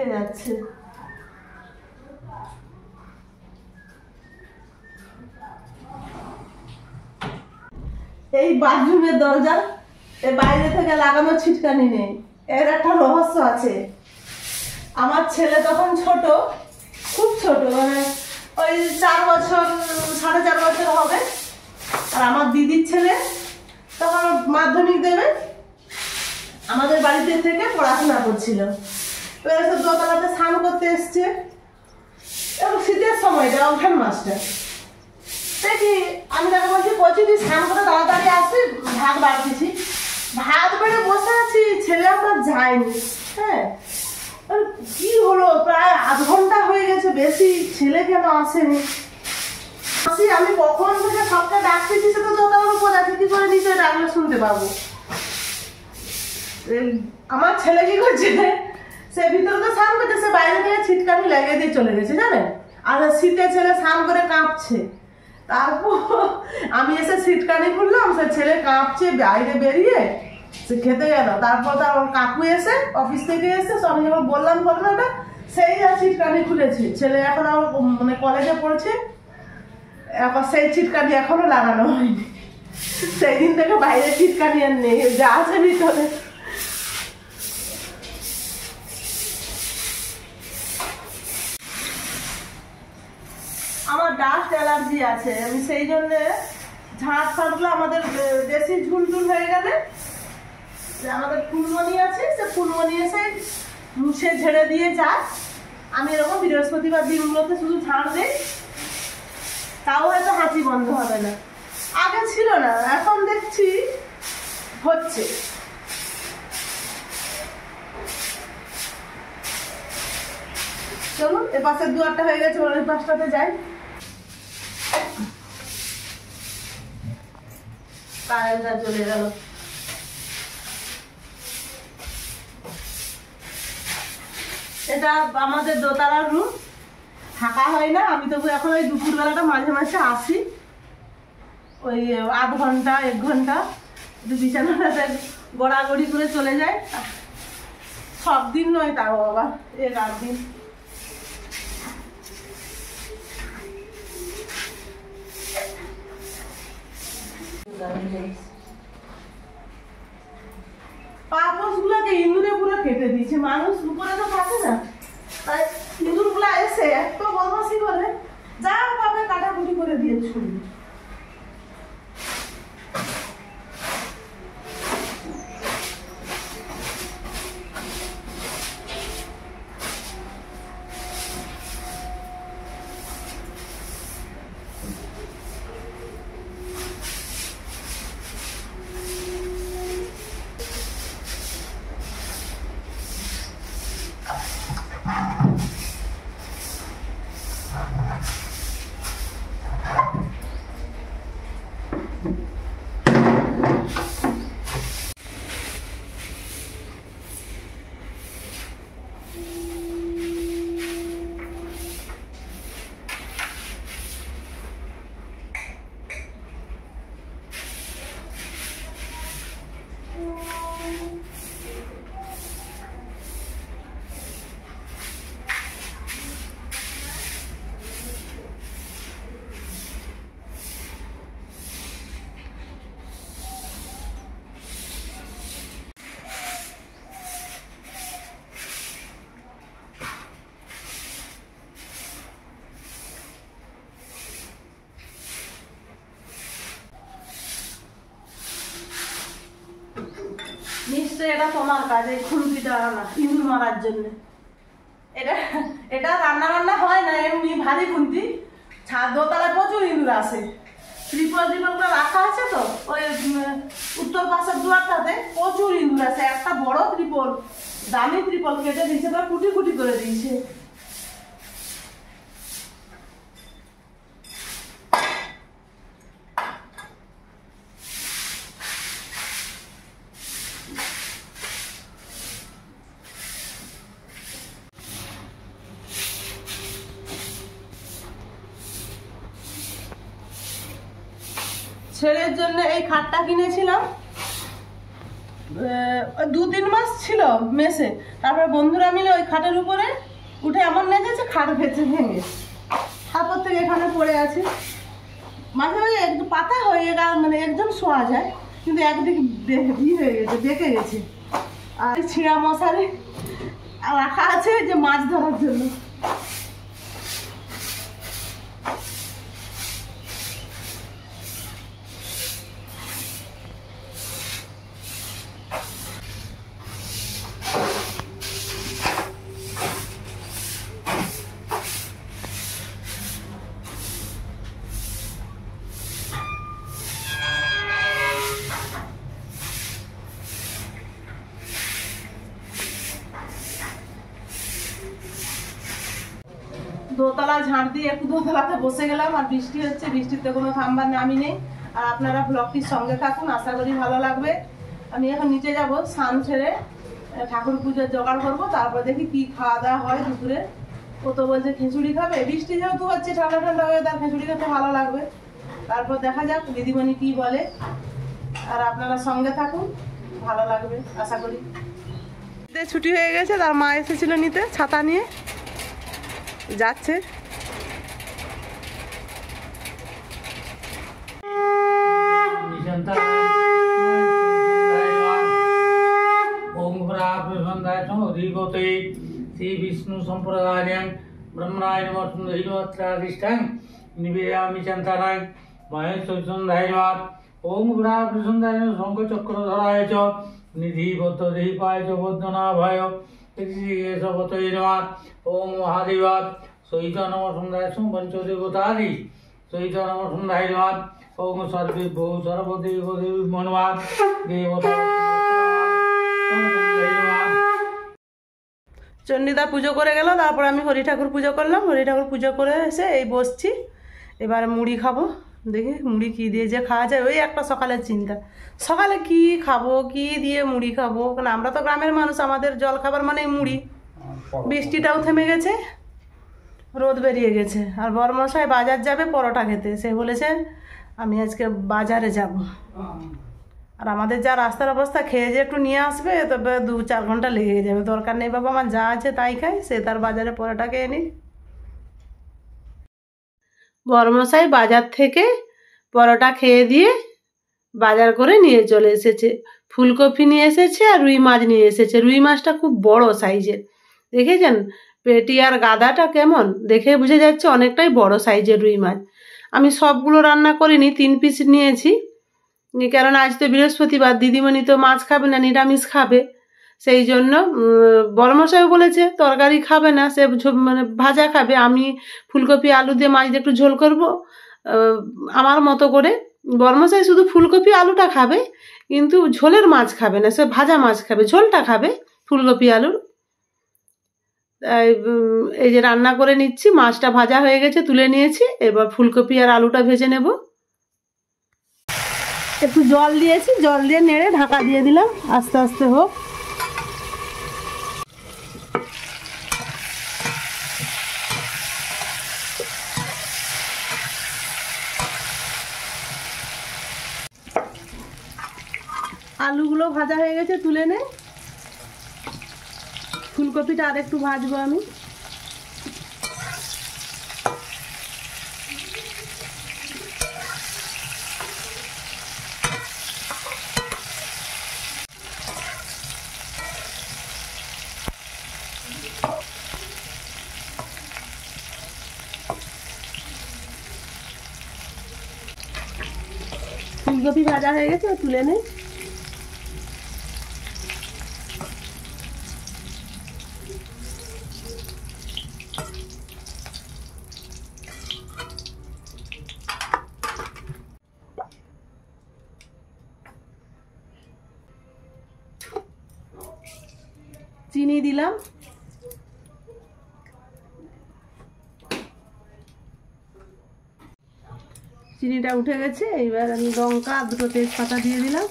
কে যাচ্ছে। এই বাথরুমের দরজা বাইরে থেকে লাগানো ছিটকানি নেই, এর একটা রহস্য আছে। আমার ছেলে তখন ছোট, খুব ছোট, মানে ওই 4 বছর 4.5 বছর হবে। আর আমার দিদির ছেলে তখন মাধ্যমিক দেবে, আমাদের বাড়িতে থেকে পড়াশোনা করছিল। এবার এসে দোতলাতে স্নান করতে এসছে, এবং শীতের সময়টা অঘ্রাণ মাসটা। দেখি আমি তাকে বলছি, কচি তুই স্নান করে তাড়াতাড়ি আসবি, ভাত বাড়তেছি। ভাত বেড়ে বসে আছি, ছেলে আমার যায়নি। হ্যাঁ, কি হলো, প্রায় আধ ঘন্টা হয়ে গেছে বেশি, ছেলে কেন আসেনি। আসি আমি কখন থেকে সবটা ডাকতেছি, সে তো দোতলার উপর আছে, কি করে নিচে ডাকলে শুনতে পাবো। আমার ছেলে কি করছে, সে ভিতরে স্নান করছে, সে বাইরে থেকে ছিটকানি লাগিয়ে দিয়ে চলে গেছে জানেন। আর শীতে ছেলে স্নান করে কাঁপছে। তারপর আমি এসে ছিটকানি খুললাম, সে ছেলে কাঁপছে, বাইরে বেরিয়ে সে খেতে গেল। তারপর তার কাকু এসে অফিস থেকে এসে আমি যখন বললাম ঘটনাটা, সেই যা ছিটকানি খুলেছে। ছেলে এখন আমার মানে কলেজে পড়ছে, এখন সেই ছিটকানি এখনো লাগানো হয়নি। সেই দিন থেকে বাইরে ছিটকানি আর নেই, যা আছে ভিতরে। আমার ডাস্ট অ্যালার্জি আছে, আমি সেই জন্যে ঝাঁট ফাঁটগুলো আমাদের দেশি ঝুলঝুল হয়ে গেলে, আমাদের ফুলমণি আছে, সে ফুলমণি এসে মুছে ঝেড়ে দিয়ে যায়। আমি এরকম বৃহস্পতিবার দিনগুলোতে শুধু ঝাঁট দিই, তাও হয়তো হাঁচি বন্ধ হবে না। আগে ছিল না, এখন দেখছি হচ্ছে। চলুন, এ পাশের দুয়ারটা হয়ে গেছে, ওই পাশটাতে যাই। কারেন্টটা চলে গেল। এটা আমাদের দোতলার রুম, থাকা হয় না। আমি তবু এখন ওই দুপুরবেলাটা মাঝে মাঝে আসি, ওই আধ ঘন্টা 1 ঘন্টা একটু বিছানাটাতে গড়াগড়ি করে চলে যায়। সব দিন নয়, তাও বাবা 1-8 দিন। পাপোশ গুলাকে ইঁদুরে পুরো কেটে দিয়েছে, মানুষ উপরে তো থাকে না, তাই ইঁদুর গুলা এসে এত বদমাশি করে, যা পাবে কাটাকুটি করে দিয়ে ছুড়ি। নিশ্চয়ই এটা তোমার কাজ, এই খুন্তিটা আনা ইঁদুর মারার জন্য। এটা রান্না বান্না হয় না, এমনি ভারী খুন্তি। দোতলায় প্রচুর ইঁদুর আসে, ত্রিপল টিপলটা রাখা আছে তো, ওই উত্তর পাশের দুয়ারটাতে প্রচুর ইঁদুর আছে। একটা বড় ত্রিপল, দামি ত্রিপল কেটে দিয়েছে, বা কুটি কুটি করে দিয়েছে। ছেলের জন্য এই খাটটা কিনেছিলাম, 2-3 মাস ছিল মেসে, তারপরে বন্ধুরা মিলে ওই খাটের উপরে উঠে এমন নেচেছে, খাট ভেঙে তারপর থেকে এখানে পড়ে আছে। মাঝে মাঝে একটু পাতা হয়ে গেল, মানে একজন শোয়া যায়, কিন্তু একদিকে হয়ে গেছে, বেঁকে গেছে। আর ছিঁড়া মশারি রাখা আছে যে মাছ ধরার জন্য। দোতলা ঝাড় দিয়ে একটু দোতলাতে বসে গেলাম, আর বৃষ্টি হচ্ছে, বৃষ্টিতে কোনো থামবার নামই নেই। আর আপনারা ব্লগটির সঙ্গে থাকুন, আশা করি ভালো লাগবে। আমি এখন নিচে যাব, স্নান ছেড়ে ঠাকুর পুজোর জোগাড় করবো, তারপর দেখি কি খাওয়া দাওয়া হয় দুপুরে। ও তো বলছে খিচুড়ি খাবে, বৃষ্টি যেহেতু হচ্ছে, ঠান্ডা ঠান্ডা হয়ে, তার খিচুড়ি খেতে ভালো লাগবে। তারপর দেখা যাক দিদিমণি কি বলে, আর আপনারা সঙ্গে থাকুন, ভালো লাগবে আশা করি। ছুটি হয়ে গেছে, তার মা এসেছিল নিতে, ছাতা নিয়ে যাচ্ছে। শ্রী বিষ্ণু সম্প্রদায় ব্রহ্মণায় নমঃ সুন্দরীমাত্রাধিষ্ঠাং নিবেদয়ামি চিন্তানাং মহেশ্বরসন্ধ্যায় ওম ব্রাহ্মণসন্ধ্যায় শঙ্খচক্রধরায় চ নিধিবদ্ধ দেহিপায় চ বদ্ধনাভায় ঋষিকেশবতয়ে নমঃ ওম মহাদেবাৎ সহিত নমঃ সন্ধ্যায় পঞ্চদেবতাদি সহিত নমঃ সন্ধ্যায় নমঃ ওম সর্বেভ্যো সর্বদেব দেবী মনবাদ দেবতা। চণ্ডীদা পুজো করে গেল, তারপর আমি হরি ঠাকুর পুজো করলাম। হরি ঠাকুর পুজো করে এসে এই বসছি, এবার মুড়ি খাবো। দেখি মুড়ি কী দিয়ে যে খাওয়া যায়, ওই একটা সকালের চিন্তা, সকালে কি খাবো, কি দিয়ে মুড়ি খাবো। কারণ আমরা তো গ্রামের মানুষ, আমাদের জল খাবার মানে মুড়ি। বৃষ্টিটাও থেমে গেছে, রোদ বেরিয়ে গেছে। আর বড়মশাই বাজার যাবে পরোটা খেতে, সে বলেছে আমি আজকে বাজারে যাব। আর আমাদের যা রাস্তার অবস্থা, খেয়ে যে একটু নিয়ে আসবে, তবে 2-4 ঘন্টা লেগে যাবে। দরকার নেই বাবা, আমার যা আছে তাই খাই, সে তার বাজারে পরোটা খেয়ে নিই। বড়মশাই বাজার থেকে পরোটা খেয়ে দিয়ে বাজার করে নিয়ে চলে এসেছে। ফুলকপি নিয়ে এসেছে আর রুই মাছ নিয়ে এসেছে। রুই মাছটা খুব বড় সাইজের, দেখেছেন পেটি আর গাদাটা কেমন, দেখে বুঝে যাচ্ছে অনেকটাই বড় সাইজের রুই মাছ। আমি সবগুলো রান্না করিনি, 3 পিস নিয়েছি, কারণ আজ তো বৃহস্পতিবার, দিদিমণি তো মাছ খাবে না, নিরামিষ খাবে। সেই জন্য বড়মশাই বলেছে তরকারি খাবে না, সে মানে ভাজা খাবে। আমি ফুলকপি আলু দিয়ে মাছ দিয়ে একটু ঝোল করব আমার মতো করে। বড়মশাই শুধু ফুলকপি আলুটা খাবে, কিন্তু ঝোলের মাছ খাবে না, সে ভাজা মাছ খাবে, ঝোলটা খাবে ফুলকপি আলুর। এই যে রান্না করে নিচ্ছি, মাছটা ভাজা হয়ে গেছে, তুলে নিয়েছি। এবার ফুলকপি আর আলুটা ভেজে নেব। একটু জল দিয়েছি, জল দিয়ে নেড়ে ঢাকা দিয়ে দিলাম, আস্তে আস্তে হোক। আলুগুলো ভাজা হয়ে গেছে, তুলে নে। ফুলকপিটা আর একটু ভাজবো আমি। ফুলকপি ভাজা হয়ে গেছে, তুলে নে। চিনি দিলাম, চিনিটা উঠে গেছে। এইবার আমি লঙ্কা, 2টো তেজপাতা দিয়ে দিলাম,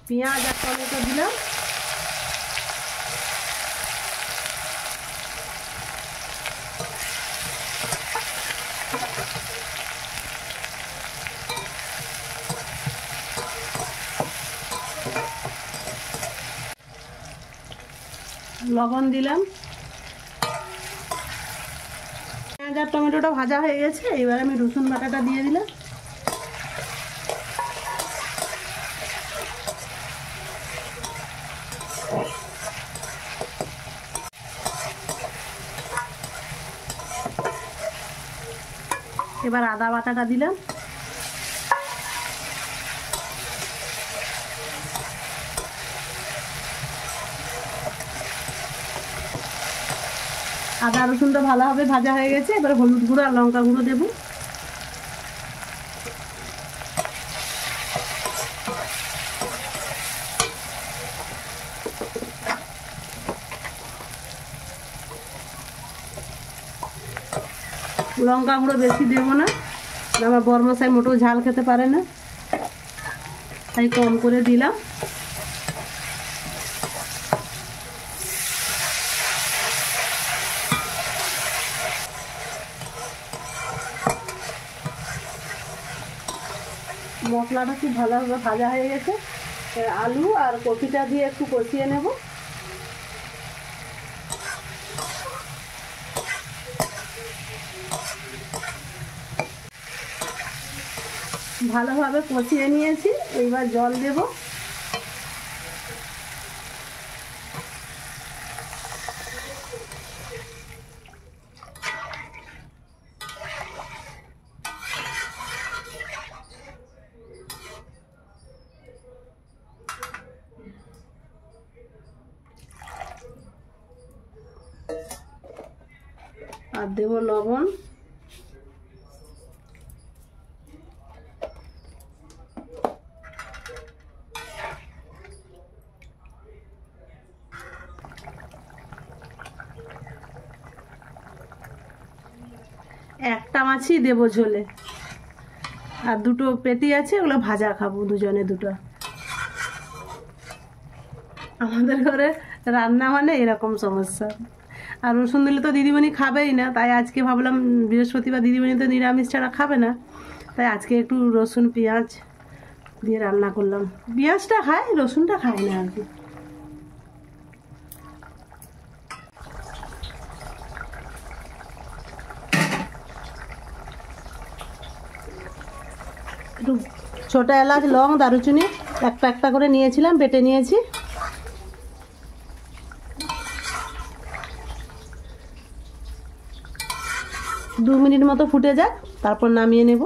পেঁয়াজ আর টমেটো দিলাম। লবণ দিলাম। পেঁয়াজ আর টমেটোটা ভাজা হয়ে গেছে, এবার আমি রসুন বাটাটা দিয়ে দিলাম। এবার আদা বাটাটা দিলাম। আদা রসুনটা ভালোভাবে ভাজা হয়ে গেছে, এবার হলুদ গুঁড়ো আর লঙ্কা গুঁড়ো দেবো। লঙ্কা গুঁড়ো বেশি দেবো না, আমার বরমশাই মোটেও ঝাল খেতে পারে না, তাই কম করে দিলাম। মশলাটা খুব ভালোভাবে ভাজা হয়ে গেছে, আলু আর কপিটা দিয়ে একটু কষিয়ে নেব। ভালোভাবে কষিয়ে নিয়েছি, এইবার জল দেব। আর দেব লবণ। একটা মাছই দেবো ঝোলে, আর দুটো পেটি আছে, ওগুলো ভাজা খাবো দুজনে দুটো। আমাদের ঘরে রান্না মানে এরকম সমস্যা। আর রসুন দিলে তো দিদিমণি খাবেই না, তাই আজকে ভাবলাম বৃহস্পতিবার দিদিমণি তো নিরামিষ ছাড়া খাবে না, তাই আজকে একটু রসুন পেঁয়াজ দিয়ে রান্না করলাম। পেঁয়াজটা খায়, রসুনটা খায় না আর কি। একটু ছোটো এলাচ লং দারুচিনি একটা একটা করে নিয়েছিলাম, বেটে নিয়েছি। দু মিনিট মতো ফুটে যাক, তারপর নামিয়ে নেব।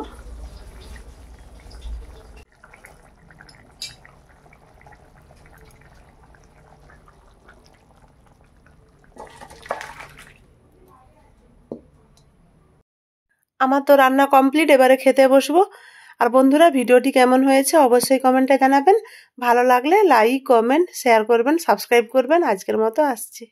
আমার তো রান্না কমপ্লিট, এবারে খেতে বসবো। আর বন্ধুরা, ভিডিওটি কেমন হয়েছে অবশ্যই কমেন্টে জানাবেন। ভালো লাগলে লাইক, কমেন্ট, শেয়ার করবেন, সাবস্ক্রাইব করবেন। আজকের মতো আসছি।